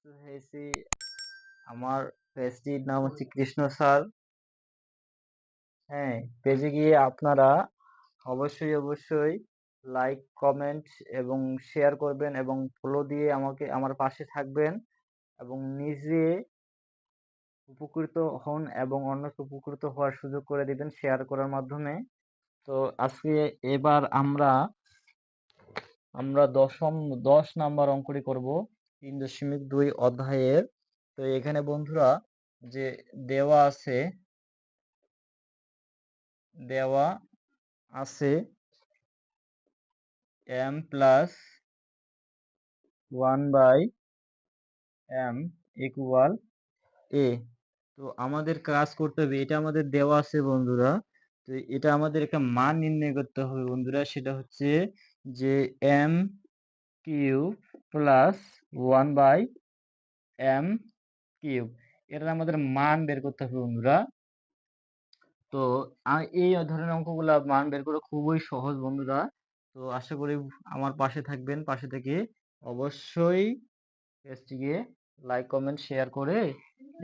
হয়েছি। আমার পেজটির নাম হচ্ছে কৃষ্ণ স্যার। হ্যাঁ, পেজে গিয়ে আপনারা অবশ্যই লাইক, কমেন্ট এবং শেয়ার করবেন এবং ফলো দিয়ে আমার পাশে থাকবেন এবং নিজে উপকৃত হন এবং অন্যকে উপকৃত হওয়ার সুযোগ করে দিবেন শেয়ার করার মাধ্যমে। তো আজকে এবার আমরা 10 নাম্বার অঙ্কটি করব 3.2 অধ্যায়ের। তো এখানে বন্ধুরা যে দেওয়া আছে দেওয়া আছে m plus 1/m equal a। তো আমাদের কাজ করতে হবে, এটা আমাদের দেওয়া আছে বন্ধুরা। তো এটা আমাদের একটা মান নির্ণয় করতে হবে বন্ধুরা, সেটা হচ্ছে যে m cube plus 1/m cube, এটা আমাদের মান বের করতে হবে বন্ধুরা। তো এই ধরনের অঙ্কগুলা মান বের করা খুবই সহজ বন্ধুরা। তো আশা করি আমার পাশে থাকবেন, পাশে থেকে অবশ্যই পেজটিকে লাইক, কমেন্ট, শেয়ার করে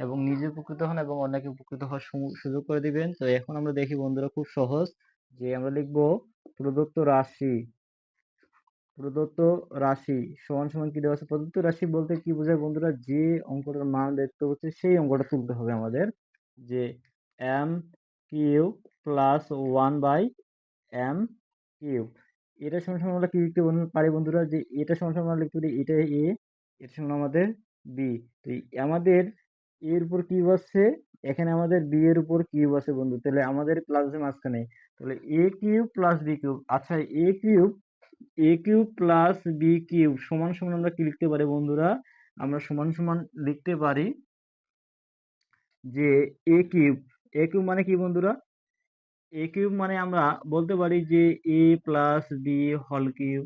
এবং নিজে উপকৃত হন এবং অন্যকে উপকৃত হওয়ার সুযোগ করে দিবেন। তো এখন আমরা দেখি বন্ধুরা, খুব সহজ, যে আমরা লিখব প্রদত্ত রাশি। প্রদত্ত রাশি সমান সমান কি দেওয়া আছে? প্রদত্ত রাশি বলতে কি বোঝায় বন্ধুরা? যে অঙ্কটার মান দেখতে হচ্ছে সেই অঙ্কটা তুলতে হবে আমাদের। যে m cube plus 1/m cube, এটা সমান সমান আমরা কি লিখতে পারি বন্ধুরা? যে এটা সমান সমান আমরা লিখতে পারি এটা a, এটা সমান আমাদের b। তো আমাদের এর উপর কিউব আছে, এখানে আমাদের b এর উপর কিউব আছে বন্ধু, তাহলে আমাদের প্লাস আছে মাঝখানে, তাহলে a cube plus b cube. আচ্ছা, এ কিউব প্লাস বি কিউব সমান সমান আমরা কি লিখতে পারি বন্ধুরা? আমরা সমান সমান লিখতে পারি যে এ কিউব মানে কি বন্ধুরা? এ কিউব মানে আমরা বলতে পারি যে A plus B whole cube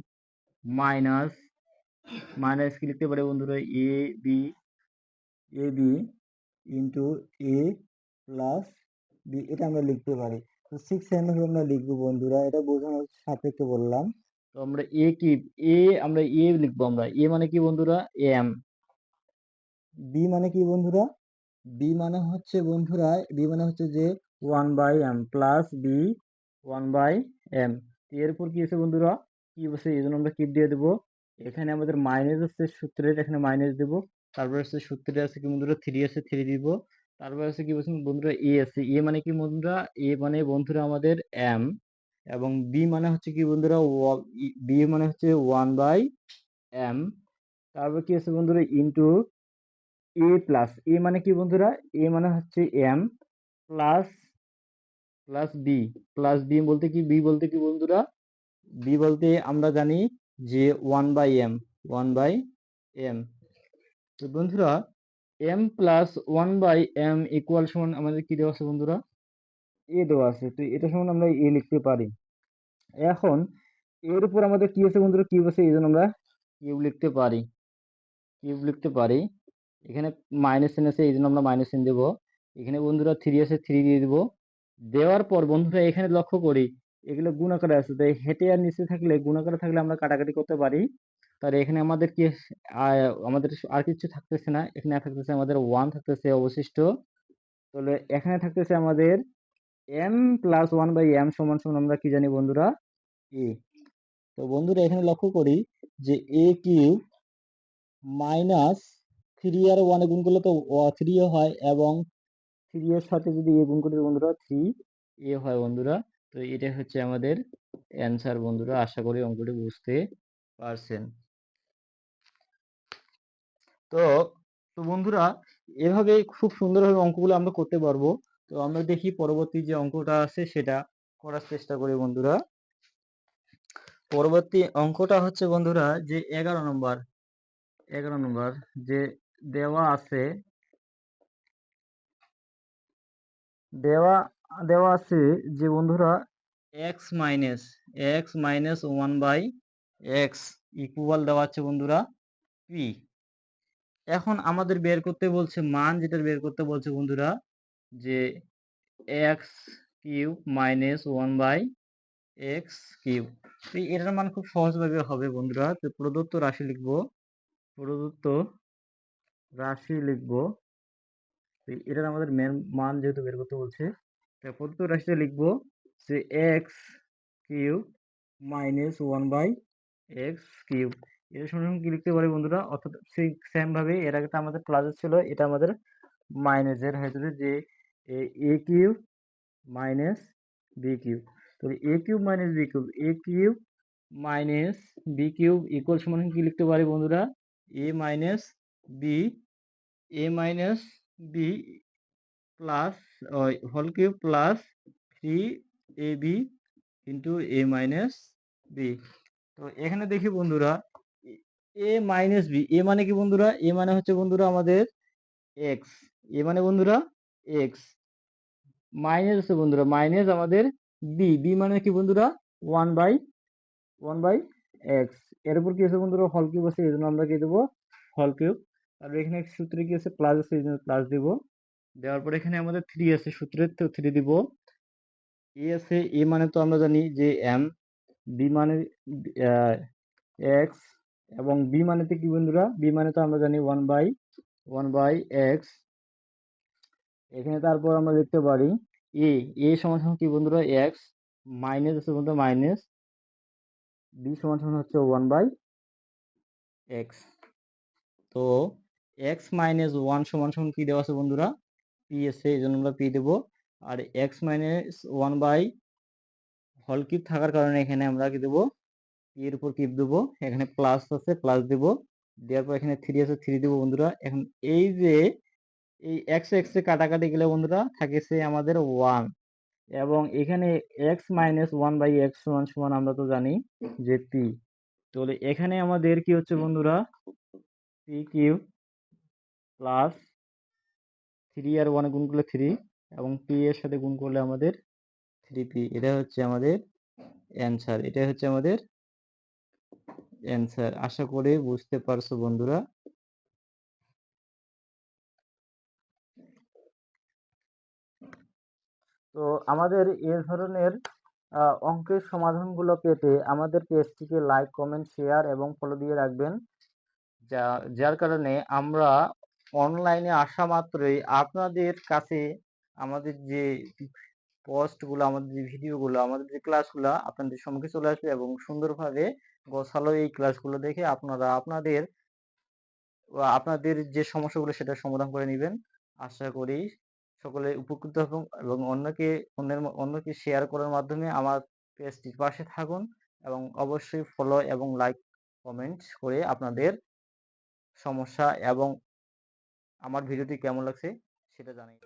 minus minus কি লিখতে পারি বন্ধুরা? A B into A plus B, এটা আমরা লিখতে পারি। তো 6m আমরা লিখবো বন্ধুরা, এটা বোঝানোর সাপেক্ষে বললাম। তো আমরা এ কিউব, আমরা এ লিখবো, আমরা এ মানে কি বন্ধুরা? এম। বি মানে কি বন্ধুরা? বি মানে হচ্ছে যে 1/m প্লাস বি 1/m। এরপর কি আছে বন্ধুরা? কি বসে, এই জন্য আমরা কি দিয়ে দেবো? এখানে আমাদের মাইনাস আছে সূত্রের, এখানে মাইনাস দেবো। তারপর আছে সূত্রে আছে কি বন্ধুরা? 3 আছে, 3 দিব। তারপর আছে কি বলছেন বন্ধুরা? এ আছে, এ মানে কি বন্ধুরা? এ মানে বন্ধুরা আমাদের এম, এবং বি মানে হচ্ছে কি বন্ধুরা? বি মানে হচ্ছে 1/m। তারপর কি আছে বন্ধুরা? ইন্টু এ প্লাস, এ মানে কি বন্ধুরা? এ মানে হচ্ছে M plus plus B. Plus B বলতে কি, বি বলতে কি বন্ধুরা? বি বলতে আমরা জানি যে 1/m, 1/m। তো বন্ধুরা m প্লাস 1/m ইকুয়াল সমান আমাদের কি দেওয়া আছে বন্ধুরা? এ দেওয়া আছে। তো এটা সমান আমরা এ লিখতে পারি। এখন এর উপর আমাদের কি আছে বন্ধুরা? কিউব আছে, এই জন্য আমরা কিউব লিখতে পারি। এখানে মাইনাস এন আছে, এই জন্য আমরা মাইনাস এন দেবো। এখানে বন্ধুরা 3 আছে, 3 দিয়ে দিব। দেওয়ার পর বন্ধুরা এখানে লক্ষ্য করি, এগুলো গুণ আকারে আছে, তাই হেঁটে আর নিচে থাকলে, গুণ আকারে থাকলে আমরা কাটাকাটি করতে পারি। তাহলে এখানে আমাদের কি আমাদের আর কিছু থাকতেছে না, এখানে থাকতেছে আমাদের 1 থাকতেছে অবশিষ্ট। তাহলে এখানে থাকতেছে আমাদের m প্লাস 1/m সমান সমান আমরা কি জানি বন্ধুরা? এ। তো বন্ধুরা এখানে লক্ষ্য করি যে এ কিউব মাইনাস 3 আর 1 গুণ করলে তো 3 হয়, এবং 3 এর সাথে যদি এ গুণ করি বন্ধুরা 3 হয় বন্ধুরা। তো এটা হচ্ছে আমাদের অ্যান্সার বন্ধুরা। আশা করি অঙ্কটি বুঝতে পারছেন। তো তো বন্ধুরা এভাবে খুব সুন্দরভাবে অঙ্কগুলো আমরা করতে পারবো। তো আমরা দেখি পরবর্তী যে অঙ্কটা আছে সেটা করার চেষ্টা করি বন্ধুরা। পরবর্তী অঙ্কটা হচ্ছে বন্ধুরা যে 11 নম্বর যে দেওয়া আছে দেওয়া দেওয়া আছে যে বন্ধুরা x মাইনাস 1/x ইকুয়াল দেওয়া আছে বন্ধুরা p। এখন আমাদের বের করতে বলছে মান, যেটা বের করতে বলছে বন্ধুরা যে x cube minus 1/x cube. তো এটার মান খুব সহজভাবে হবে বন্ধুরা। তো প্রদত্ত রাশি লিখবো, প্রদত্ত রাশি লিখব। এটার আমাদের মান যেহেতু বের করতে বলছে, প্রদত্ত রাশিটা লিখব যে x cube minus 1/x cube. এর সমান কি লিখতে পারি বন্ধুরা? অর্থাৎ সেই সেম ভাবে এর আগে তো আমাদের প্লাসের ছিল, এটা আমাদের মাইনাসের হয়ে যাবে যে A cube minus B cube. তো A cube minus B cube, A cube minus B cube equal সমান কি লিখতে পারি বন্ধুরা? A minus B, A minus B plus whole cube plus 3ab into A minus B. তো এখানে দেখি বন্ধুরা, এ মাইনাস বি, এ মানে কি বন্ধুরা? এ মানে হচ্ছে বন্ধুরা আমাদের এক্স, এ মানে বন্ধুরা এক্স, মাইনাস আছে বন্ধুরা মাইনাস আমাদের বি, বি মানে কি বন্ধুরা? 1/x। এর উপর কি আছে বন্ধুরা? হল কিউব আছে, এই জন্য আমরা কি দেবো? হল কিউব। আর এখানে সূত্রে কি আছে? প্লাস আছে, এই জন্য প্লাস দিব। দেওয়ার পর এখানে আমাদের 3 আছে, সূত্রে তো 3 দিব। এ আছে, এ মানে তো আমরা জানি যে এম, বি মানে এক্স, এবং বি মানে কি বন্ধুরা? বি মানে তো আমরা জানি 1/x। এখানে তারপর আমরা লিখতে পারি এ, এ সমান সমান কি বন্ধুরা? এক্স, মাইনাস আছে বন্ধুরা মাইনাস, বি সমান সমান হচ্ছে 1/x। তো এক্স মাইনাস 1 সমান সমান কি দেওয়া আছে বন্ধুরা? পি আছে, এই জন্য আমরা পি দেবো। আর এক্স মাইনাস 1 হোল কিউব থাকার কারণে এখানে আমরা কি দেবো? পি এর উপর কিউব দেবো। এখানে প্লাস আছে, প্লাস দেবো। দেওয়ার পর এখানে 3 আছে, 3 দেবো বন্ধুরা। এখন এই যে এই এক্স এক্স এ কাটাকাটি গেলে বন্ধুরা থাকেছে আমাদের 1, এবং এখানে এক্স মাইনাস 1/x সমান সমান আমরা তো জানি যে পি। তাহলে এখানে আমাদের কি হচ্ছে বন্ধুরা? পি কিউব প্লাস 3 আর 1 গুণ করলে 3, এবং পি এর সাথে গুণ করলে আমাদের 3p। এটা হচ্ছে আমাদের অ্যান্সার, এটা হচ্ছে আমাদের অ্যান্সার। আশা করি বুঝতে পারছো বন্ধুরা। তো আমাদের এ ধরনের অঙ্কের সমাধানগুলো পেতে আমাদের পেজটিকে লাইক, কমেন্ট, শেয়ার এবং ফলো দিয়ে রাখবেন। যার কারণে আমরা অনলাইনে আসা মাত্রই আপনাদের কাছে আমাদের যে পোস্টগুলো, আমাদের যে ভিডিওগুলো, আমাদের যে ক্লাসগুলো আপনাদের সম্মুখে চলে আসবে, এবং সুন্দরভাবে গোছালো এই ক্লাসগুলো দেখে আপনারা আপনাদের যে সমস্যাগুলো সেটা সমাধান করে নেবেন। আশা করি সকলে উপকৃত হবেন, এবং অন্যকে শেয়ার করার মাধ্যমে আমার পেজটির পাশে থাকুন, এবং অবশ্যই ফলো এবং লাইক কমেন্ট করে আপনাদের সমস্যা এবং আমার ভিডিওটি কেমন লাগছে সেটা জানাই।